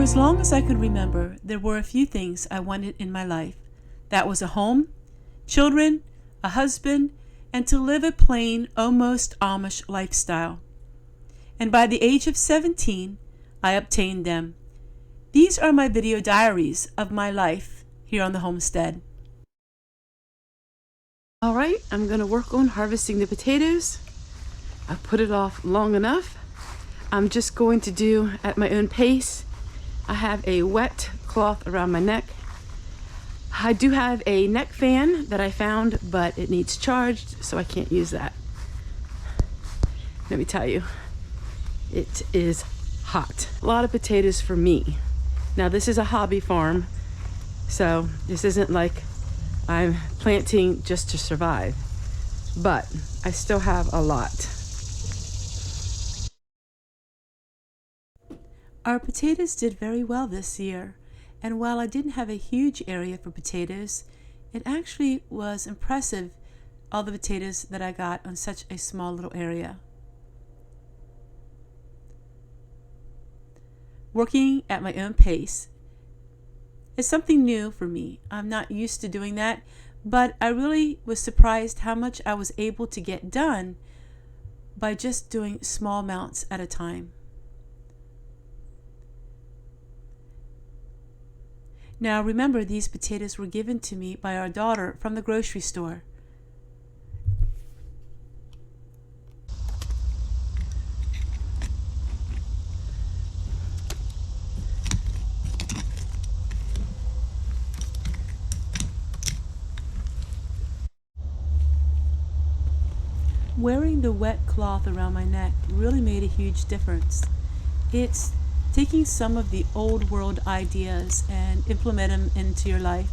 as long as I could remember, there were a few things I wanted in my life. That was a home, children, a husband, and to live a plain, almost Amish lifestyle. And by the age of 17, I obtained them. These are my video diaries of my life here on the homestead. All right, I'm going to work on harvesting the potatoes. I put it off long enough. I'm just going to do at my own pace. I have a wet cloth around my neck. I do have a neck fan that I found, but it needs charged, so I can't use that. Let me tell you, it is hot. A lot of potatoes for me. Now this is a hobby farm, so this isn't like I'm planting just to survive, but I still have a lot. Our potatoes did very well this year, and while I didn't have a huge area for potatoes, it actually was impressive, all the potatoes that I got on such a small little area. Working at my own pace is something new for me. I'm not used to doing that, but I really was surprised how much I was able to get done by just doing small amounts at a time. Now remember, these potatoes were given to me by our daughter from the grocery store. Wearing the wet cloth around my neck really made a huge difference. It's taking some of the old world ideas and implement them into your life.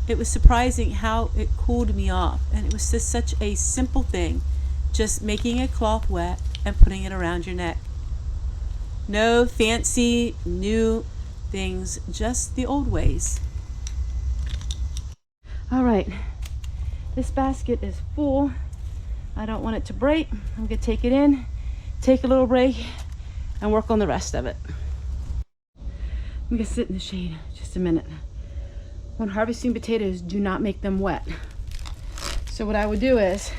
It was surprising how it cooled me off, and it was just such a simple thing, just making a cloth wet and putting it around your neck. No fancy new things, just the old ways. All right, this basket is full. I don't want it to break. I'm gonna take it in, take a little break, and work on the rest of it. I'm gonna sit in the shade just a minute. When harvesting potatoes, do not make them wet. So what I would do is,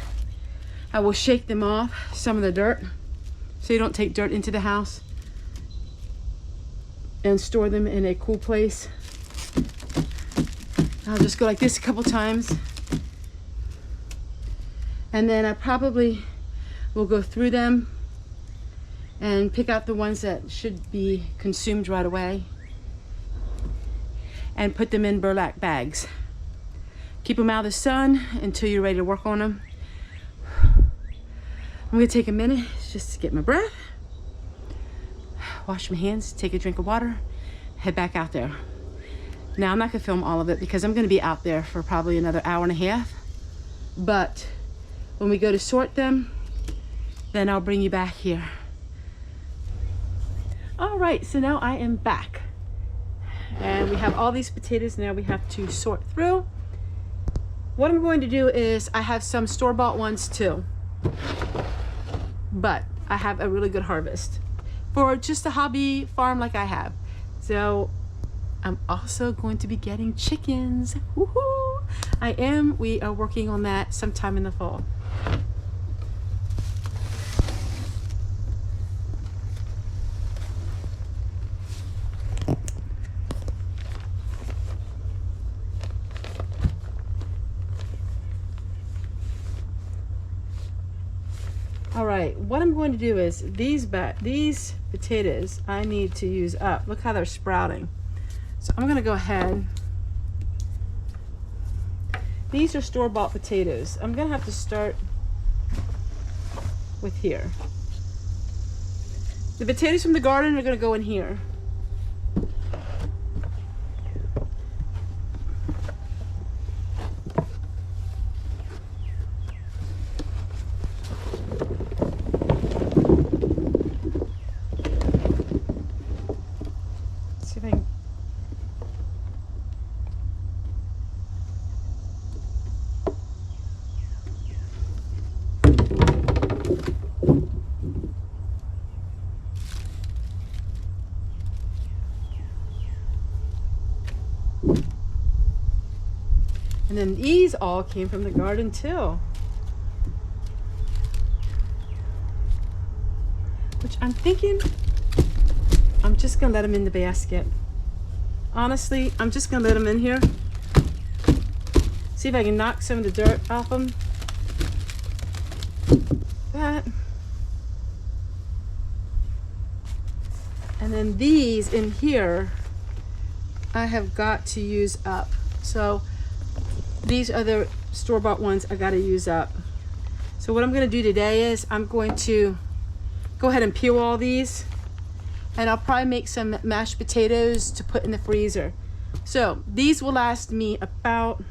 I will shake them off some of the dirt, so you don't take dirt into the house, and store them in a cool place. I'll just go like this a couple times. And then I probably will go through them and pick out the ones that should be consumed right away and put them in burlap bags. Keep them out of the sun until you're ready to work on them. I'm gonna take a minute just to get my breath, wash my hands, take a drink of water, head back out there. Now I'm not gonna film all of it because I'm gonna be out there for probably another hour and a half, but when we go to sort them, then I'll bring you back here. All right, so now I am back. And we have all these potatoes now we have to sort through. What I'm going to do is, I have some store-bought ones too, but I have a really good harvest for just a hobby farm like I have. So I'm also going to be getting chickens. Woohoo! We are working on that sometime in the fall. All right, what I'm going to do is these potatoes I need to use up. Look how they're sprouting. So I'm going to go ahead. These are store-bought potatoes. I'm going to have to start with here. The potatoes from the garden are going to go in here. And then these all came from the garden too. Which I'm thinking, I'm just gonna let them in the basket. Honestly, I'm just gonna let them in here. See if I can knock some of the dirt off them. That. And then these in here, I have got to use up. So these are the store-bought ones I got to use up. So what I'm going to do today is I'm going to go ahead and peel all these, and I'll probably make some mashed potatoes to put in the freezer. So these will last me about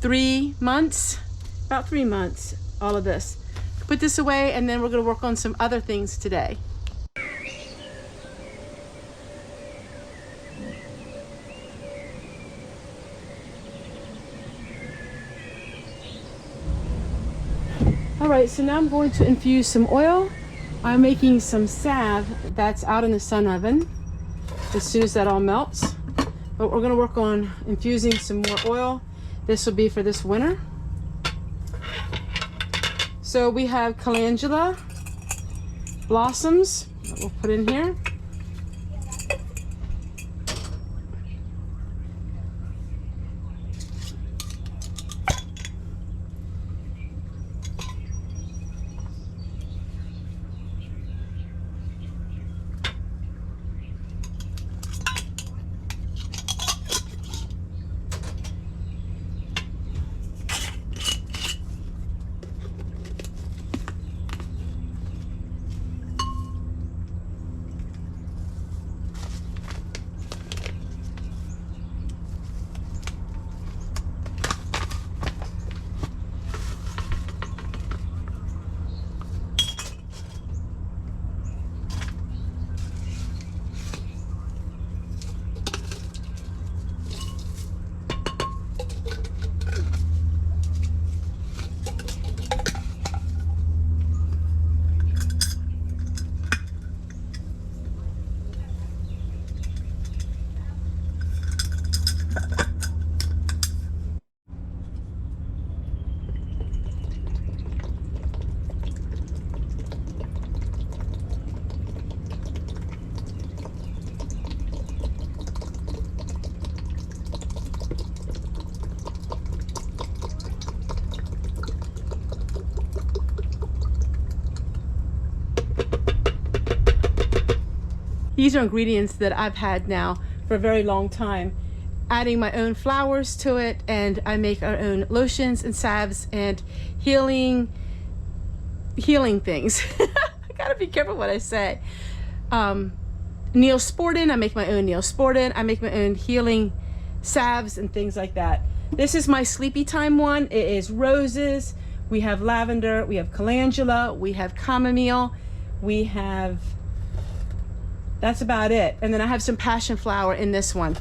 3 months, about 3 months, all of this. Put this away, and then we're going to work on some other things today. All right, so now I'm going to infuse some oil. I'm making some salve that's out in the sun oven as soon as that all melts. But we're gonna work on infusing some more oil. This will be for this winter. So we have calendula blossoms that we'll put in here. These are ingredients that I've had now for a very long time. Adding my own flowers to it, and I make our own lotions and salves and healing things. I gotta be careful what I say. Neosporin, I make my own Neosporin. I make my own healing salves and things like that. This is my sleepy time one. It is roses. We have lavender. We have calendula. We have chamomile. We have, that's about it. And then I have some passion flower in this one.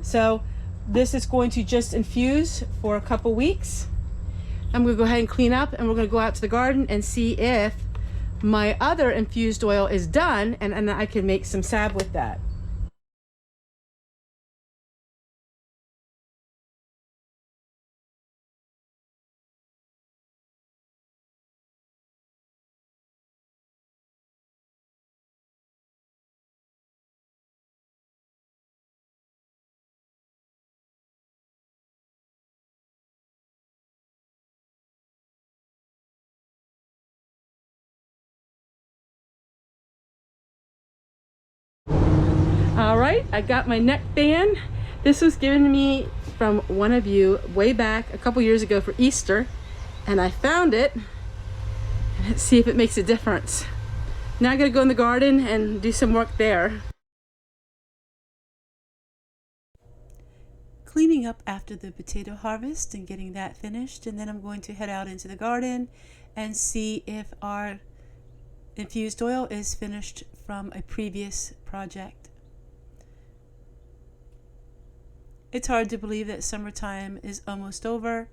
So this is going to just infuse for a couple weeks. I'm gonna go ahead and clean up, and we're gonna go out to the garden and see if my other infused oil is done, and I can make some salve with that. All right, I got my neck band. This was given to me from one of you way back a couple years ago for Easter, and I found it. Let's see if it makes a difference. Now I gotta go in the garden and do some work there. Cleaning up after the potato harvest and getting that finished, and then I'm going to head out into the garden and see if our infused oil is finished from a previous project. It's hard to believe that summertime is almost over.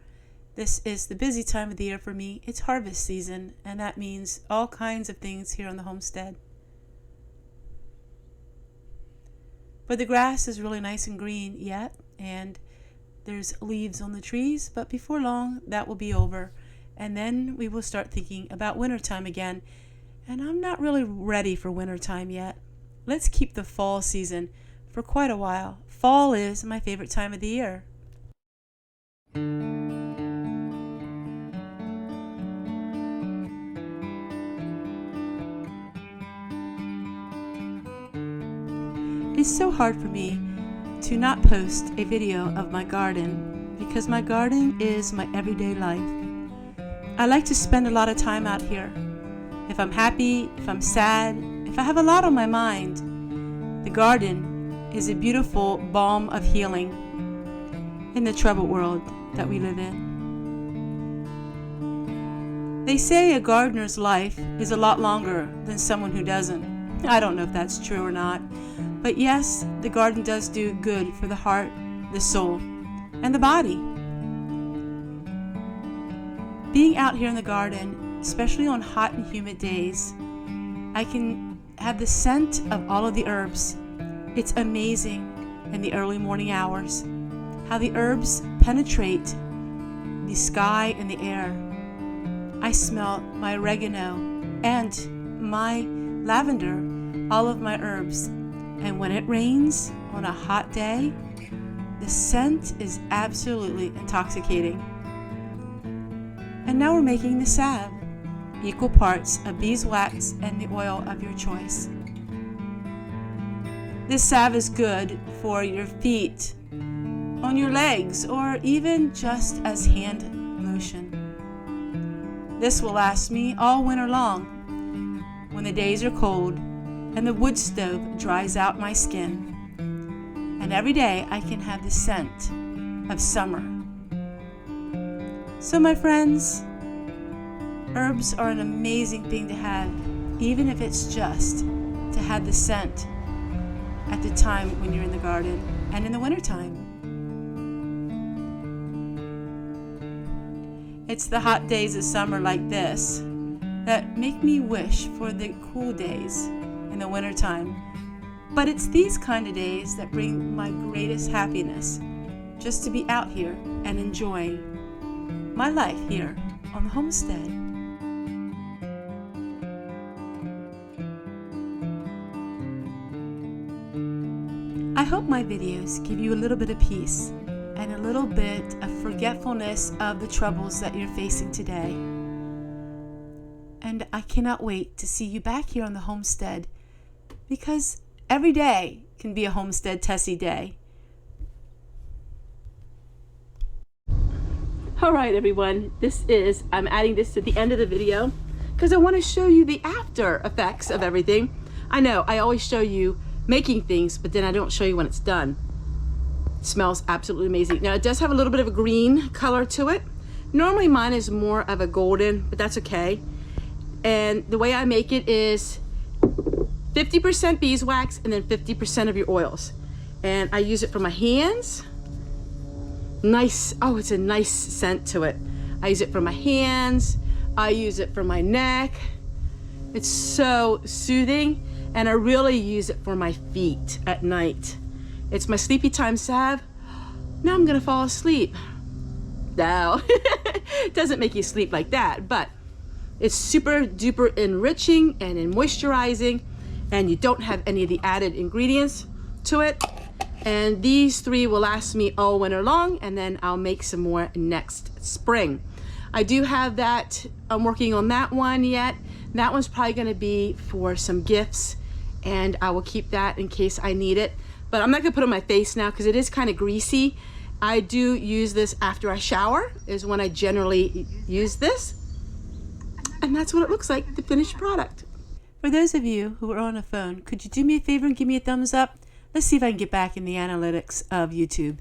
This is the busy time of the year for me. It's harvest season, and that means all kinds of things here on the homestead. But the grass is really nice and green yet, and There's leaves on the trees, but before long that will be over. And then we will start thinking about wintertime again. And I'm not really ready for wintertime yet. Let's keep the fall season for quite a while. Fall is my favorite time of the year. It's so hard for me to not post a video of my garden because my garden is my everyday life. I like to spend a lot of time out here. If I'm happy, if I'm sad, if I have a lot on my mind, the garden is a beautiful balm of healing in the troubled world that we live in. They say a gardener's life is a lot longer than someone who doesn't. I don't know if that's true or not. But yes, the garden does do good for the heart, the soul, and the body. Being out here in the garden, especially on hot and humid days, I can have the scent of all of the herbs. It's amazing in the early morning hours how the herbs penetrate the sky and the air. I smell my oregano and my lavender, all of my herbs. And when it rains on a hot day, the scent is absolutely intoxicating. And now we're making the salve, equal parts of beeswax and the oil of your choice. This salve is good for your feet, on your legs, or even just as hand lotion. This will last me all winter long when the days are cold and the wood stove dries out my skin. And every day I can have the scent of summer. So my friends, herbs are an amazing thing to have, even if it's just to have the scent at the time when you're in the garden and in the wintertime. It's the hot days of summer like this that make me wish for the cool days in the wintertime. But it's these kind of days that bring my greatest happiness, just to be out here and enjoying my life here on the homestead. I hope my videos give you a little bit of peace and a little bit of forgetfulness of the troubles that you're facing today. And I cannot wait to see you back here on the homestead, because every day can be a Homestead Tessie day. Alright everyone, I'm adding this to the end of the video because I want to show you the after effects of everything. I know, I always show you making things, but then I don't show you when it's done. It smells absolutely amazing. Now it does have a little bit of a green color to it. Normally mine is more of a golden, but that's okay. And the way I make it is 50% beeswax and then 50% of your oils. And I use it for my hands. Nice, oh, it's a nice scent to it. I use it for my hands. I use it for my neck. It's so soothing. And I really use it for my feet at night. It's my sleepy time salve. Now I'm gonna fall asleep. No, it doesn't make you sleep like that, but it's super duper enriching and moisturizing, and you don't have any of the added ingredients to it. And these three will last me all winter long, and then I'll make some more next spring. I do have that, I'm working on that one yet. That one's probably gonna be for some gifts, and I will keep that in case I need it. But I'm not gonna put it on my face now because it is kind of greasy. I do use this after I shower, is when I generally use this. And that's what it looks like, the finished product. For those of you who are on a phone, could you do me a favor and give me a thumbs up? Let's see if I can get back in the analytics of YouTube.